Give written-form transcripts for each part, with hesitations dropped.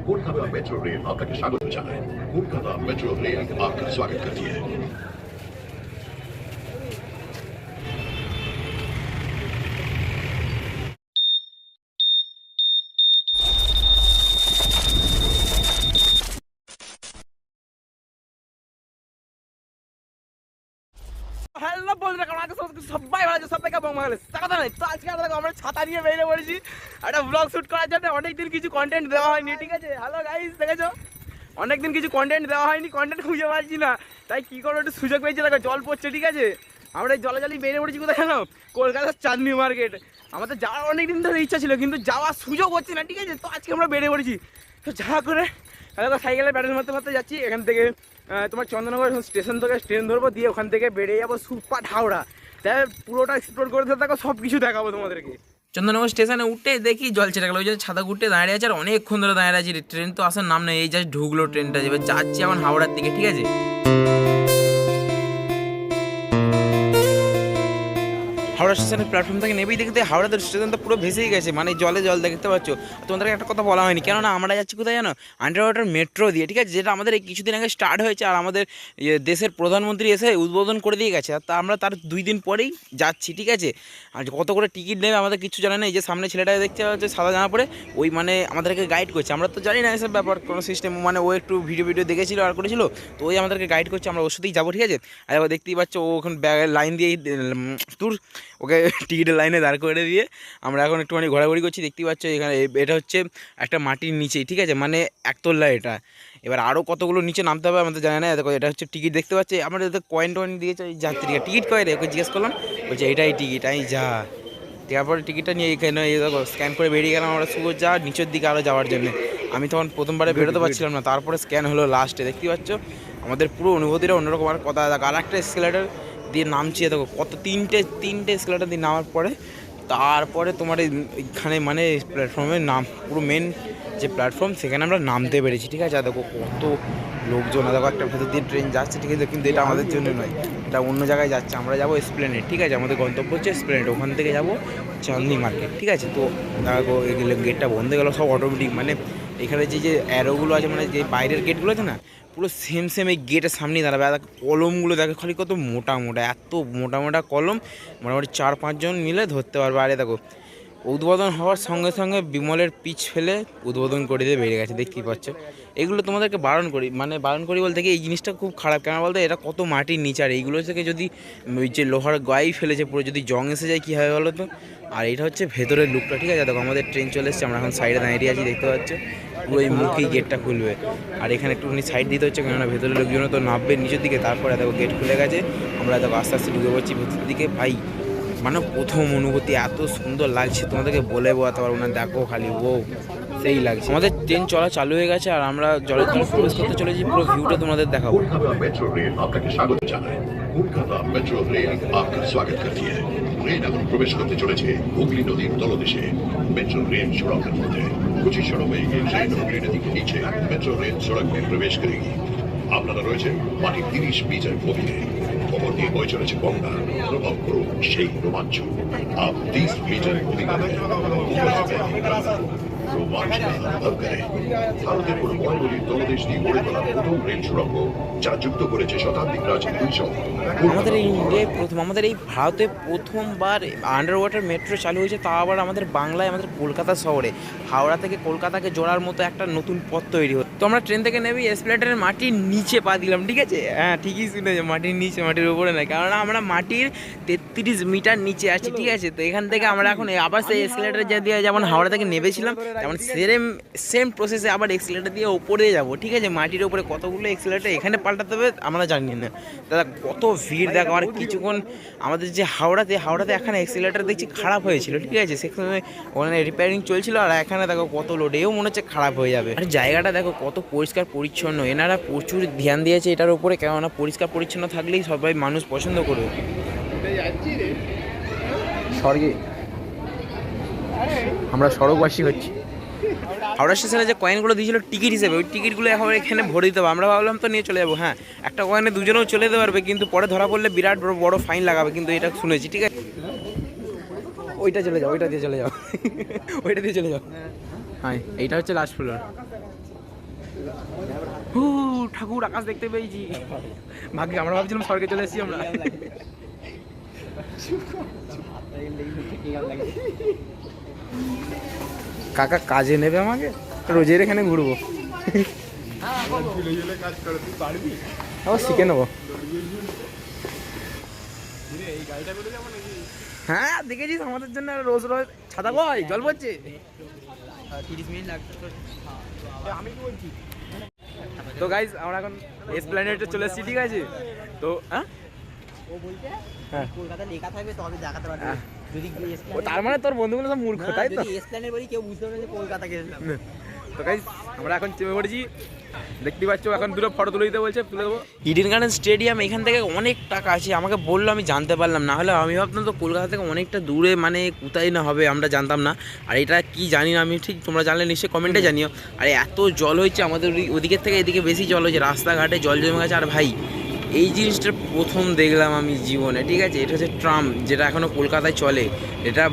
Kolkata metro rail আপনাকে স্বাগত জানায়। কলকাতা মেট্রো রেল आपका स्वागत करती है। হ্যালো বন্ধুরা, কেমন আছো? সবাই ভালো আছে? সবাইকে বাংলাদেশ স্বাগত জানাই। তো আজকে আমরা ছাতা নিয়ে বেরিয়ে পড়েছি একটা ব্লগ শুট করার জন্য। অনেকদিন কিছু কন্টেন্ট দেওয়া হয়নি, ঠিক আছে? হ্যালো গাইস, দেখেছো অনেকদিন কিছু কন্টেন্ট দেওয়া হয়নি, কন্টেন্ট খুঁজে পাচ্ছি না, তাই কি করবো, একটু সুযোগ পেয়েছি। দেখো জল পড়ছে, ঠিক আছে? আমরা এই জলে জলই বেরিয়ে পড়েছি কোথায় জানো? কলকাতার চাঁদনি মার্কেট। আমাদের যাওয়ার অনেকদিন ধরে ইচ্ছা ছিল, কিন্তু যাওয়ার সুযোগ হচ্ছে না, ঠিক আছে? তো আজকে আমরা বেরিয়ে পড়েছি। তো যা করে সাইকেলে প্যাডেল মারতে মারতে যাচ্ছি। এখান থেকে তোমার চন্দননগর স্টেশন থেকে ট্রেন ধরবো, দিয়ে ওখান থেকে বেরিয়ে যাবো সুপার হাওড়া। তাই পুরোটা এক্সপ্লোর করে থাকো, সব কিছু দেখাবো তোমাদেরকে। চন্দননগর স্টেশনে উঠে দেখি জল ছেড়ে গেলো, ওই যে ছাতা ঘুরতে দাঁড়িয়ে আছে, আর অনেকক্ষণ ধরে দাঁড়িয়ে আছে। ট্রেন তো আসার নাম নেই, এই জাস্ট ঢুকলো ট্রেনটা। এবার যাচ্ছি এখন হাওড়ার দিকে, ঠিক আছে? হাওড়া স্টেশনের প্ল্যাটফর্ম থেকে নেবেই দেখতে হাওড়াতে স্টেশনটা পুরো ভেসেই গেছে, মানে জলে জল দেখতে পাচ্ছ। তোমাদেরকে একটা কথা বলা হয়নি, কেননা আমরা যাচ্ছি কোথায় জানো? আন্ডার ওয়াটার মেট্রো দিয়ে, ঠিক আছে? যেটা আমাদের এই কিছুদিন আগে স্টার্ট হয়েছে, আর আমাদের দেশের প্রধানমন্ত্রী এসে উদ্বোধন করে দিয়ে গেছে। তা আমরা তার 2 দিন পরেই যাচ্ছি, ঠিক আছে? আর কত করে টিকিট নেবে আমাদের কিছু জানে না। এই যে সামনে ছেলেটা দেখতে পাচ্ছে সাদা জামা পরে, ওই মানে আমাদেরকে গাইড করছে। আমরা তো জানি না এসব ব্যাপার, কোনো সিস্টেম, মানে ও একটু ভিডিও দেখেছিল আর করেছিল, তো ওই আমাদেরকে গাইড করছে। আমরা ওর সাথেই যাবো, ঠিক আছে? আর এবার দেখতেই পাচ্ছ ও ওখানে ব্যাগের লাইন দিয়ে তোর ওকে টিকিটের লাইনে দাঁড় করে দিয়ে আমরা এখন একটুখানি ঘোরাঘুরি করছি। দেখতেই পাচ্ছ এখানে এটা হচ্ছে একটা মাটির নিচেই, ঠিক আছে? মানে একতলা এটা। এবার আরও কতগুলো নিচে নামতে হবে আমাদের জানা না। দেখো এটা হচ্ছে টিকিট, দেখতে পাচ্ছি আমরা যাতে কয়েন টয়েন দিয়েছে যাত্রীকে। টিকিট কয় রে? ওকে জিজ্ঞেস করলাম, বলছে এটাই টিকিট। আমি যা তারপরে টিকিটটা নিয়ে এখানে দেখো স্ক্যান করে বেরিয়ে গেলাম আমরা শুভ যা নিচের দিকে আরও যাওয়ার জন্য। আমি তখন প্রথমবারে বেরোতে পারছিলাম না, তারপরে স্ক্যান হলো লাস্টে। দেখতেই পাচ্ছ আমাদের পুরো অনুভূতিটা অন্যরকম। আর কথা দেখো, আর একটা এসকেলেটার দিয়ে নামছি, দেখো কত তিনটে এসকেলেটার দিয়ে নামার পরে তারপরে তোমার এইখানে মানে প্ল্যাটফর্মের নাম পুরো মেন যে প্ল্যাটফর্ম, সেখানে আমরা নামতে পেরেছি, ঠিক আছে? আর দেখো কত লোকজন, দেখো একটা ভেতর দিয়ে ট্রেন যাচ্ছে, ঠিক আছে? কিন্তু এটা আমাদের জন্য নয়, এটা অন্য জায়গায় যাচ্ছে। আমরা যাবো এসপ্লেনেড, ঠিক আছে? আমাদের গন্তব্য হচ্ছে এসপ্লেনেড, ওখান থেকে যাবো চাঁদনি মার্কেট, ঠিক আছে? তো দেখো এগুলো গেটটা বন্ধ হয়ে গেলো সব অটোমেটিক। মানে এখানে যে অ্যারোগুলো আছে, মানে যে বাইরের গেটগুলো আছে না, পুরো সেম এই গেটের সামনেই দাঁড়াবে। আর কলমগুলো দেখো খালি কত মোটা এত মোটা কলম, মোটামুটি 4-5 জন মিলে ধরতে পারবে। আরে দেখো উদ্বোধন হওয়ার সঙ্গে সঙ্গে বিমলের পিচ ফেলে উদ্বোধন করে দিয়ে বেরিয়ে গেছে, দেখতেই পাচ্ছ। এগুলো তোমাদেরকে বারণ করি বলতে কি এই জিনিসটা খুব খারাপ। কেন বলতে এটা কত মাটির নিচে, আর এইগুলো থেকে যদি ওই যে লোহার গায়ে ফেলেছে পুরো, যদি জং এসে যায় কী হবে বলো তো? আর এটা হচ্ছে ভেতরের লুকটা, ঠিক আছে? দেখো আমাদের ট্রেন চলে এসেছে, আমরা এখন সাইডে দাঁড়িয়ে আছি, দেখতে পাচ্ছ। পুরো এই মুখেই গেটটা খুলবে, আর এখানে একটুখানি সাইড দিতে হচ্ছে, কেননা ভেতরের লোকজন তো নামবে নিচের দিকে। তারপরে দেখো গেট খুলে গেছে, আমরা দেখো আস্তে আস্তে ঢুকে পড়ছি ভেতরের দিকে। ভাই মানে প্রথম অনুভূতি এত সুন্দর লাগছে, তোমাদেরকে বলে বোঝাতে পারবো না। দেখো খালি ও সেই লাগছে। আমাদের ট্রেন চলা চালু হয়ে গেছে, আর আমরা জলের জন্য প্রবেশ করতে চলেছি। পুরো ভিউটা তোমাদের দেখাবো। কলকাতা মেট্রো রেল আপনাকে স্বাগত জানায়। কলকাতা মেট্রো রেল आपका स्वागत करती है। ট্রেন এখন প্রবেশ করতে চলেছে হুগলি নদীর তলদেশে মেট্রো रेल सुरंग मध्य। कुछ ही क्षणों में ये ट्रेन हुगली नदी के नीचे मेट्रो रेल सुरंग में प्रवेश करेगी। আপনারা রয়েছেন মাটির 30 মিটার গভীরে, খবর দিয়ে বয়ে চলেছে গঙ্গা। অনুভব করুন সেই রোমাঞ্চ। আপ 30 মিটার গভীরে রোমাঞ্চ অনুভব করেন। ভারতের কোনো বড়গুলির তলদেশ দিয়ে গড়ে তোলা প্রথম রেল সুড়ঙ্গ, যা যুক্ত করেছে শতাব্দী প্রাচীন 2 শহর। আমাদের এই ইন্ডিয়ায় প্রথম, আমাদের এই ভারতে প্রথমবার আন্ডার ওয়াটার মেট্রো চালু হয়েছে, তা আবার আমাদের বাংলায়, আমাদের কলকাতা শহরে। হাওড়া থেকে কলকাতাকে জোড়ার মতো একটা নতুন পথ তৈরি হতো। তো আমরা ট্রেন থেকে নেবেই এসপ্লেনেডের মাটির নিচে পা দিলাম, ঠিক আছে? হ্যাঁ ঠিকই শুনেছে, মাটির নিচে, মাটির উপরে নয়, কেননা আমরা মাটির 33 মিটার নিচে আছি, ঠিক আছে? তো এখান থেকে আমরা এখন আবার সেই এসকেলেটার দিয়ে যেমন হাওড়া থেকে নেবেছিলাম, তেমন সেম প্রসেসে আবার এক্সেলেটার দিয়ে ওপরে যাবো, ঠিক আছে? মাটির ওপরে কতগুলো এক্সেলেটার এখানে পাল্টাতে হবে আমরা জানি না দাদা। কত ভিড় দেখো। আর কিছুক্ষণ আমাদের যে হাওড়াতে এখানে এক্সেলেটার দেখছি খারাপ হয়েছিল, ঠিক আছে? সেখানে ওখানে রিপেয়ারিং চলছিল, আর এখানে দেখো কত লোড, এও মনে হচ্ছে খারাপ হয়ে যাবে। আর জায়গাটা দেখো কত পরিষ্কার পরিচ্ছন্ন, এনারা প্রচুর ধ্যান দিয়েছে এটার উপরে, কেননা পরিষ্কার পরিচ্ছন্ন থাকলেই সবাই মানুষ পছন্দ করবে। স্বর্গে আমরা স্বর্গবাসী হচ্ছি। হাওড়া স্টেশনে যে কয়েনগুলো দিয়েছিল টিকিট হিসেবে, ওই টিকিটগুলো এখন এখানে ভরে দিতে হবে। আমরা ভাবলাম তো নিয়ে চলে যাবো, হ্যাঁ একটা কয়েনে দুজনেও চলে যেতে পারবে, কিন্তু পরে ধরা পড়লে বিরাট বড় ফাইন লাগাবে, কিন্তু এটা শুনেছি, ঠিক আছে? ওইটা চলে যাও, ওইটা দিয়ে চলে যাও, ওইটা দিয়ে চলে যাও। হ্যাঁ, এইটা হচ্ছে লাস্ট ফ্লোর। ঠাকুর আকাশ দেখতে পেয়েছি। ভাগ্যে আমরা ভাবছিলাম স্বর্গে চলে এসেছি আমরা। কাকা কাজে নেবে আমাকে, রোজের এখানে ঘুরবো। আবার শিখে নেবো। হ্যাঁ দেখেছিস আমাদের জন্য রোজ রোজ ছাতা কয় জল পড়ছে। 30 মিনিট লাগছে আমি কি বলছি। তো গাইজ আমরা এখন এসপ্ল্যানেডে চলে এসেছি, ঠিক আছে। তো হ্যাঁ ও বলছে কলকাতা লেখা থাকবে তবে দেখাতে পারবে, যদি তার মানে তোর বন্ধুগুলো সব মূর্খ, তাই তো? এসপ্ল্যানেড বলি কেউ বুঝতে পারবে যে কলকাতা গেছিলাম। তো গাইজ আমরা এখন চেপে পড়েছি, দেখতে পাচ্ছ। এখন দুটো ফটো তুলে দিতে বলছে, তুলে দেবো। ইডেন গার্ডেন স্টেডিয়াম এখান থেকে অনেক টাকা আছে, আমাকে বললো, আমি জানতে পারলাম না। হলে আমি ভাবতাম তো কলকাতা থেকে অনেকটা দূরে, মানে কোথায় না হবে আমরা জানতাম না। আর এটা কি জানি না আমি ঠিক, তোমরা জানলে নিশ্চয়ই কমেন্টে জানিও। আর এত জল হয়েছে আমাদের ওদিকের থেকে এদিকে বেশি জল হয়েছে, রাস্তাঘাটে জল জমে গেছে। আর ভাই এই জিনিসটা প্রথম দেখলাম আমি জীবনে, ঠিক আছে। এটা হচ্ছে ট্রাম, যেটা এখনও কলকাতায় চলে। এটা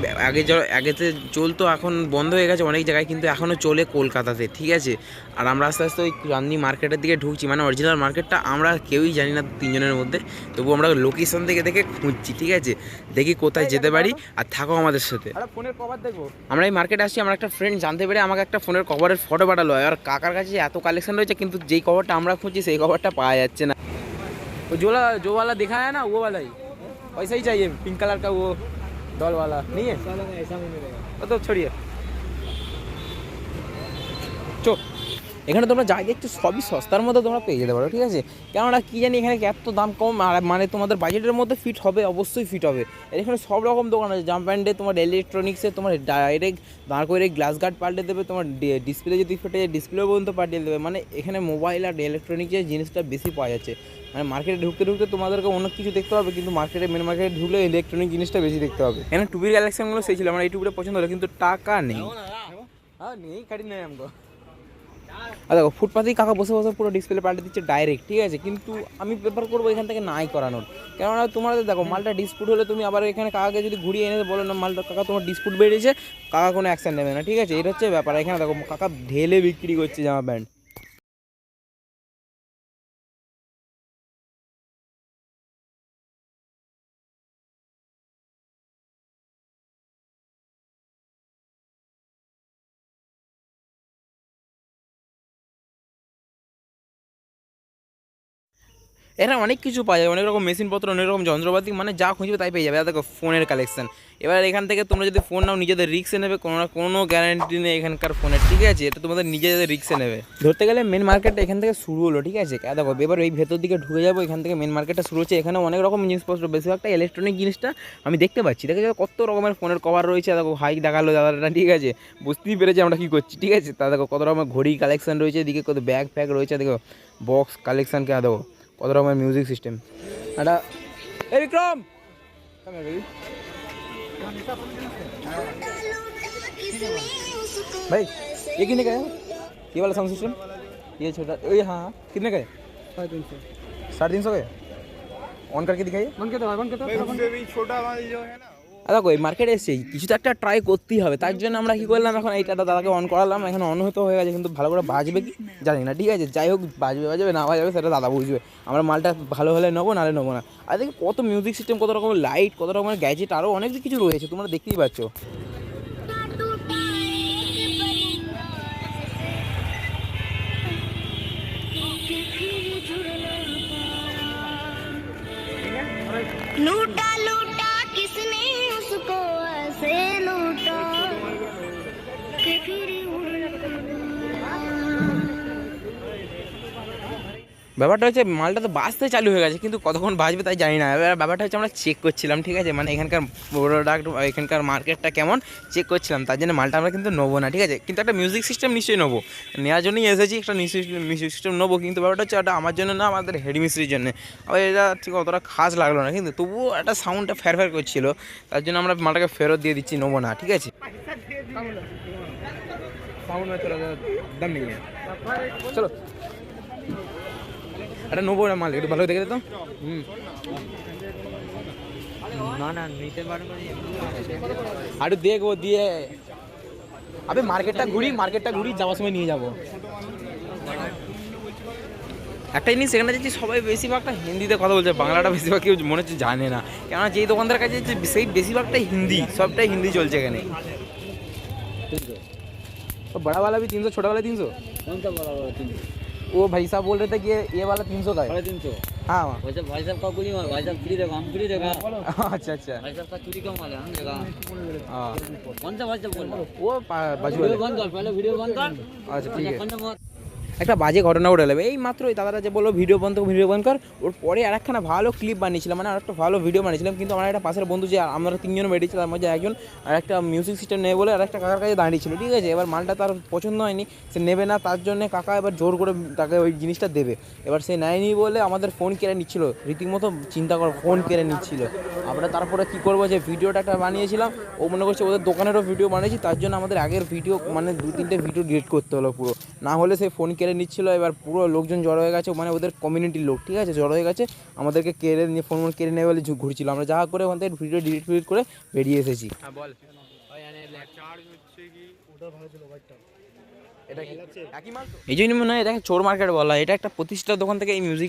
আগেতে চলতো, এখন বন্ধ হয়ে গেছে অনেক জায়গায়, কিন্তু এখনও চলে কলকাতাতে, ঠিক আছে। আর আমরা আস্তে আস্তে ওই চাঁদনি মার্কেটের দিকে ঢুকছি, মানে অরিজিনাল মার্কেটটা আমরা কেউই জানি না তিনজনের মধ্যে। তবু আমরা লোকেশন থেকে দেখে খুঁজছি, ঠিক আছে, দেখি কোথায় যেতে পারি। আর থাকো আমাদের সাথে। ফোনের কভার দেখবো। আমরা এই মার্কেটে আসছি, আমার একটা ফ্রেন্ড জানতে পেরে আমাকে একটা ফোনের কভারের ফটো পাঠালো। আর কাকার কাছে এত কালেকশন রয়েছে, কিন্তু যেই কভারটা আমরা খুঁজছি সেই কভারটা পাওয়া যাচ্ছে না। वो जो वाला दिखा है ना वो वाला ही, वैसा ही चाहिए, पिंक कलर का वो डॉल वाला नहीं है, ऐसा नहीं मिलेगा। तो छोड़िए चो। এখানে তোমরা যাই দেখছো সবই সস্তার মধ্যে তোমরা পেয়ে যেতে পারো, ঠিক আছে। কেননা কী জানি এখানে এত দাম কম, আর মানে তোমাদের বাজেটের মধ্যে ফিট হবে, অবশ্যই ফিট হবে। এখানে সব রকম দোকান আছে, জাম্প প্যান্ডে তোমার ইলেকট্রনিক্সে তোমার ডাইরেক্ট দাঁড় করে গ্লাস গার্ড পাল্টে দেবে, তোমার ডিসপ্লে যদি ফেটে যায় ডিসপ্লেও পর্যন্ত পাল্টে দেবে। মানে এখানে মোবাইল আর ইলেকট্রনিক্সের জিনিসটা বেশি পাওয়া যাচ্ছে। মানে মার্কেটে ঢুকতে ঢুকতে তোমাদেরকে অনেক কিছু দেখতে হবে, কিন্তু মার্কেটে মেন মার্কেটে ঢুকলে ইলেকট্রনিক জিনিসটা বেশি দেখতে হবে। এখানে টুপির কালেকশনগুলো সেই ছিল, আমার এই টুপিটা পছন্দ হলো, কিন্তু টাকা নেই। হ্যাঁ নেই, খাটি নেই আমাকে। আর দেখো ফুটপাতেই কাকা বসে বসে পুরো ডিসপ্লে পাল্টে দিচ্ছে ডাইরেক্ট, ঠিক আছে। কিন্তু আমি প্রেফার করবো এখান থেকে নাই করানোর, কেননা তোমাদের দেখো মালটা ডিসপুট হলে তুমি আবার এখানে কাকাকে যদি ঘুরিয়ে এনে বলো না মালটা কাকা তোমার ডিসপুট বেরিয়েছে, কাকা কোনো অ্যাকশন নেবে না, ঠিক আছে। এটা হচ্ছে ব্যাপার। এখানে দেখো কাকা ঢেলে বিক্রি করছে জামা প্যান্ট। এরা অনেক কিছু পাওয়া যায়, অনেক রকম মেশিনপত্র, অনেক রকম যন্ত্রপাতি, মানে যা খুঁজবে তাই পেয়ে যাবে। আর দেখো ফোনের কালেকশন। এবার এখান থেকে তোমরা যদি ফোন নাও নিজেদের রিক্সে নেবে, কোনো গ্যারান্টি নেই এখানকার ফোনের, ঠিক আছে। এটা তোমাদের নিজেদের রিক্সে নেবে। ধরতে গেলে মেন মার্কেটটা এখান থেকে শুরু হলো, ঠিক আছে। দেখো এবার এই ভেতর দিকে ঢুকে যাবো, এখান থেকে মেন মার্কেটটা শুরু হচ্ছে। এখানে অনেক রকম জিনিসপত্র, বেশিরভাগটা ইলেকট্রনিক জিনিসটা আমি দেখতে পাচ্ছি। দেখে কত রকমের ফোনের কভার রয়েছে। দেখো হাইক দেখালো দাদাটা, ঠিক আছে, বুঝতেই পেরেছি আমরা কী করছি, ঠিক আছে। তা দেখো কত রকমের ঘড়ি কালেকশন রয়েছে, এদিকে কত ব্যাগ ফ্যাগ রয়েছে, দেখো বক্স কালেকশানকে দেখো কত রকমের মিউজিক সিস্টেম। এটা এই বিক্রম भाई ये कितने का है, ये वाला साउंड सिस्टम, ये छोटा, ये हाँ कितने का है? 350 का है। ऑन करके दिखाइए। छोटा वाला जो है ना, দেখো এই মার্কেটে এসেছি, কিছু তো একটা ট্রাই করতেই হবে। তার জন্য আমরা কী করলাম, এখন এইটা দাদাকে অন করালাম। এখন অন হতে হয়ে গেছে, কিন্তু ভালো করে বাজবে কি জানি না, ঠিক আছে। যাই হোক বাজবে না বাজবে সেটা দাদা বুঝবে। আমরা মালটা ভালো হলে নেবো, নাহলে নেবো না। আর দেখি কত মিউজিক সিস্টেম, কত রকমের লাইট, কত রকমের গ্যাজেট, আরও অনেক কিছু রয়েছে, তোমরা দেখতেই পাচ্ছ। लूटा लूटा किसने उसको ऐसे लूटा कि फिर ব্যাপারটা হচ্ছে মালটা তো বাজতে চালু হয়ে গেছে, কিন্তু কতক্ষণ বাজবে তাই জানি না। এবার ব্যাপারটা হচ্ছে আমরা চেক করছিলাম, ঠিক আছে, মানে এখানকার প্রোডাক্ট, এখানকার মার্কেটটা কেমন চেক করছিলাম। তার জন্য মালটা আমরা কিন্তু নেবো না, ঠিক আছে। কিন্তু একটা মিউজিক সিস্টেম নিশ্চয়ই নেবো, নেওয়ার জন্যই এসেছি। একটা মিউজিক সিস্টেম নেবো, কিন্তু ব্যাপারটা হচ্ছে ওটা আমার জন্য না, আমাদের হেডমিস্ত্রির জন্য। আবার এটা ঠিক অতটা খাস লাগলো না, কিন্তু তবুও একটা সাউন্ডটা ফ্যার করছিল। তার জন্য আমরা মালটাকে ফেরত দিয়ে দিচ্ছি, নেবো না, ঠিক আছে। চলো এটা নেবো না, মাল একটু ভালো দেখে দিতাম। না না নিতে পারবো আরে দেখবো দিয়ে আবে মার্কেটটা ঘুরি যাওয়ার সময় নিয়ে যাবো। একটা জিনিস সেখানে যাচ্ছি সবাই বেশিরভাগটা হিন্দিতে কথা বলছে, বাংলাটা বেশিরভাগ কেউ মনে হচ্ছে জানে না, কেননা যেই দোকানদার কাছে যাচ্ছে সেই বেশিরভাগটাই হিন্দি, সবটাই হিন্দি চলছে এখানে। तो बड़ा वाला भी 300, छोटा वाला 300। कौन सा बड़ा वाला 300? वो भाई साहब बोल रहे थे कि ये वाला 300 का है। 350। हाँ वैसे भाई साहब का कुछ नहीं, भाई साहब फ्री देगा, हम फ्री देगा। अच्छा अच्छा भाई साहब का चूड़ी कम वाला हम देगा। हाँ कौन सा भाई साहब बोल रहे हो? वो बाजू वीडियो वाले। बंद कर, पहले वीडियो बंद कर। अच्छा ठीक है। कौन सा একটা বাজে ঘটনা ঘটে গেলো এই মাত্র, ওই দাদারা যে বললো ভিডিও বন্ধ কর, ওর পরে আর একখানা ভালো ক্লিপ বানিয়েছিলাম, মানে আর একটা ভালো ভিডিও বানিয়েছিলাম, কিন্তু আমার একটা পাশের বন্ধু যে আমরা 3 জন বেরিয়েছি তার মধ্যে একজন আর একটা মিউজিক সিস্টেম নেবে বলে আর একটা কাকার কাছে দাঁড়িয়েছিল, ঠিক আছে। এবার মালটা তার পছন্দ হয়নি, সে নেবে না, তার জন্য কাকা এবার জোর করে তাকে ওই জিনিসটা দেবে। এবার সে নেয়নি বলে আমাদের ফোন কেড়ে নিচ্ছিল, রীতিমতো চিন্তা করো ফোন কেড়ে নিচ্ছিল। আমরা তারপরে কী করবো, যে ভিডিওটা একটা বানিয়েছিলাম, ও মনে করছে ওদের দোকানেরও ভিডিও বানিয়েছি, তার জন্য আমাদের আগের ভিডিও মানে 2-3টে ভিডিও ডিলিট করতে হলো পুরো, না হলে সে ফোন কেড়ে নিচ্ছিল। এবার পুরো লোকজন জড়ো হয়ে গেছে, মানে ওদের কমিউনিটির লোক, ঠিক আছে, জড়ো হয়ে গেছে, আমাদেরকে কেড়ে নিয়ে ফোন কেড়ে নেবে বলে ঘুরছিল। আমরা যা করে ওখান থেকে ভিডিও ডিলিট করে বেরিয়ে এসেছি। হ্যাঁ বল। এই জন্য মনে হয় এটাকে চোর মার্কেট বলা হয়। এটা একটা প্রতিষ্ঠার দোকান থেকে এই মিউজিক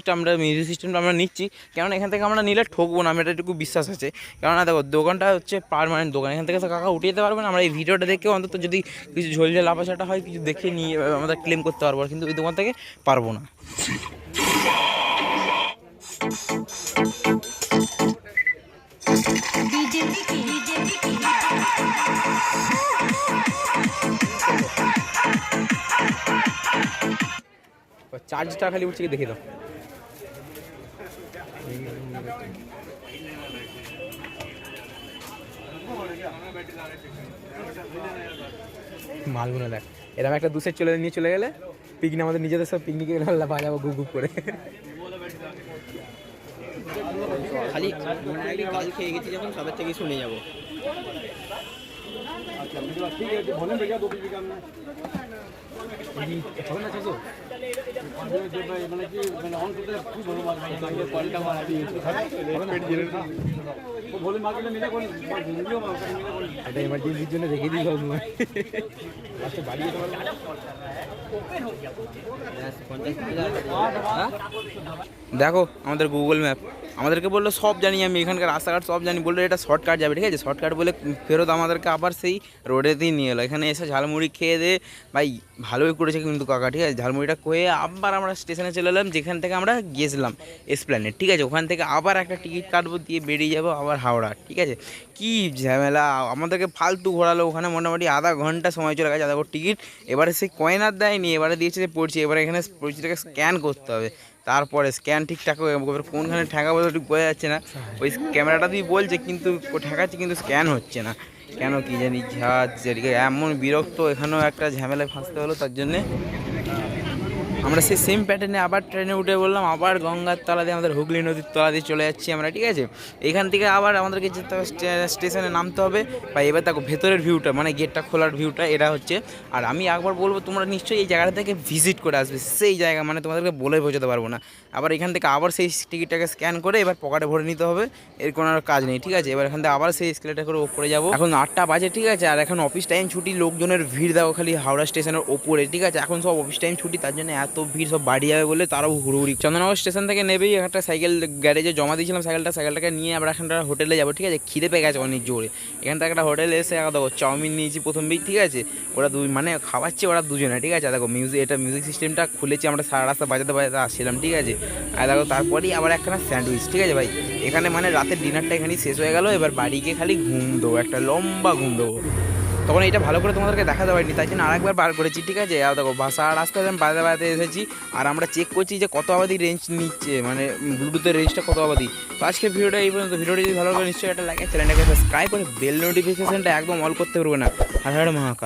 সিস্টেমটা আমরা নিচ্ছি, কেননা এখান থেকে আমরা নিলে ঠকবো না, আমি এটাটুকু বিশ্বাস আছে। কেননা দেখো দোকানটা হচ্ছে পার্মানেন্ট দোকান, এখান থেকে তো কাকা উঠিয়ে যেতে পারবে না। আমরা এই ভিডিওটা দেখেও অন্তত যদি কিছু ঝোলঝে লাফাচাটা হয়, কিছু দেখে নিয়ে আমাদের ক্লেম করতে পারবো, কিন্তু ওই দোকান থেকে পারবো না। চার্জটা খালি উঠছে কি দেখে দাও। মালগুলো দেখ, এরকম একটা দুসের নিয়ে চলে গেলে পিকনিক, আমাদের নিজেদের সব পিকনিকে বাজাবো গুপ গুপ করে। খালি কাল খেয়ে গেছি যখন সবার থেকে শুনে যাবো। এটা এমার্জেন্সির জন্য রেখে দিই সব সময়। দেখো আমাদের গুগল ম্যাপ আমাদেরকে বললো সব জানি আমি, এখানকার রাস্তাঘাট সব জানি, বললো এটা শর্টকাট যাবে, ঠিক আছে। শর্টকাট বলে ফেরত আমাদেরকে আবার সেই রোডেতেই নিয়ে এলো। এখানে এসে ঝালমুড়ি খেয়ে দে ভাই, ভালোই করেছে কিন্তু কাকা, ঠিক আছে। ঝালমুড়িটা খেয়ে আবার আমরা স্টেশনে চলে এলাম, যেখান থেকে আমরা গিয়েছিলাম এসপ্ল্যানেড, ঠিক আছে। ওখান থেকে আবার একটা টিকিট কাটবো, দিয়ে বেরিয়ে যাবো আবার হাওড়া, ঠিক আছে। কি ঝামেলা, আমাদেরকে ফালতু ঘোরালো ওখানে, মোটামুটি আধা ঘন্টা সময় চলে গেছে। আধা টিকিট এবারে সেই কয়েন আর দেয়নি, এবারে দিয়েছে যে পড়ছি, এবারে এখানে পড়ছিটাকে স্ক্যান করতে হবে, তারপরে স্ক্যান ঠিকঠাক কোনখানে ঠেকাবো ঠিক বোঝা যাচ্ছে না। ওই ক্যামেরাটা দিয়ে বলছে কিন্তু ঠেকাচ্ছে, কিন্তু স্ক্যান হচ্ছে না কেন কি জানি। এমন বিরক্ত, এখানেও একটা ঝামেলায় ফাঁসতে হলো। তার জন্যে আমরা সেই সেম প্যাটার্নে আবার ট্রেনে উঠে বললাম, আবার গঙ্গার তলা দিয়ে আমাদের হুগলি নদীর তলা দিয়ে চলে যাচ্ছি আমরা, ঠিক আছে। এখান থেকে আবার আমাদেরকে যেতে হবে স্টেশনে নামতে হবে। বা এবার দেখো ভেতরের ভিউটা, মানে গেটটা খোলার ভিউটা এটা হচ্ছে। আর আমি একবার বলবো তোমরা নিশ্চয়ই এই জায়গাটা থেকে ভিজিট করে আসবে, সেই জায়গা মানে তোমাদেরকে বলে বোঝাতে পারবো না। আবার এখান থেকে আবার সেই টিকিটটাকে স্ক্যান করে এবার পকেটে ভরে নিতে হবে, এর কোনো আর কাজ নেই, ঠিক আছে। এবার এখান থেকে আবার সেই স্কেলেটার করে ওপরে যাবো। এখন 8টা বাজে, ঠিক আছে। আর এখন অফিস টাইম ছুটি, লোকজনের ভিড় দেখো খালি হাওড়া স্টেশনের ওপরে, ঠিক আছে। এখন সব অফিস টাইম ছুটি, তার জন্য এত ভিড়, সব বাড়ি যাবে বলে তারাও হুড়ুহুড়ি। চন্দননগর স্টেশন থেকে নেবেই একটা সাইকেল গ্যারেজে জমা দিয়েছিলাম, সাইকেলটাকে নিয়ে আমরা এখানটা হোটেলে যাবো, ঠিক আছে। খিদে পেয়ে গেছে অনেক জোরে। এখান থেকে একটা হোটেলে এসে দেখো চাউমিন নিয়েছি প্রথমেই, ঠিক আছে। ওরা মানে খাওয়াচ্ছে ওরা দুজনে, ঠিক আছে। দেখো মিউজিক সিস্টেমটা খুলেছি, আমরা সারা রাস্তা বাজাতে আসছিলাম, ঠিক আছে। আর দেখো তারপরেই আবার একখানা স্যান্ডউইচ, ঠিক আছে ভাই। এখানে মানে রাতের ডিনারটা এখানেই শেষ হয়ে গেল। এবার বাড়ি গিয়ে খালি ঘুম দেবো, একটা লম্বা ঘুম দেবো। তখন এটা ভালো করে তোমাদেরকে দেখাতে পারিনি, তাই জন্য আরেকবার বার করেছি, ঠিক আছে। আর দেখো বাসা রাস্তায় আমি বাজাতে এসেছি, আর আমরা চেক করছি যে কত আবাদি রেঞ্জ নিচ্ছে, মানে ব্লুটুথের রেঞ্জটা কত আবাদি। তো আজকে ভিডিওটা এই পর্যন্ত। ভিডিওটি যদি ভালো লাগে নিশ্চয়ই একটা লাইক, চ্যানেলটাকে সাবস্ক্রাইব করে বেল নোটিফিকেশনটা একদম অল করতে পারবে না। হর হর মহাকাল।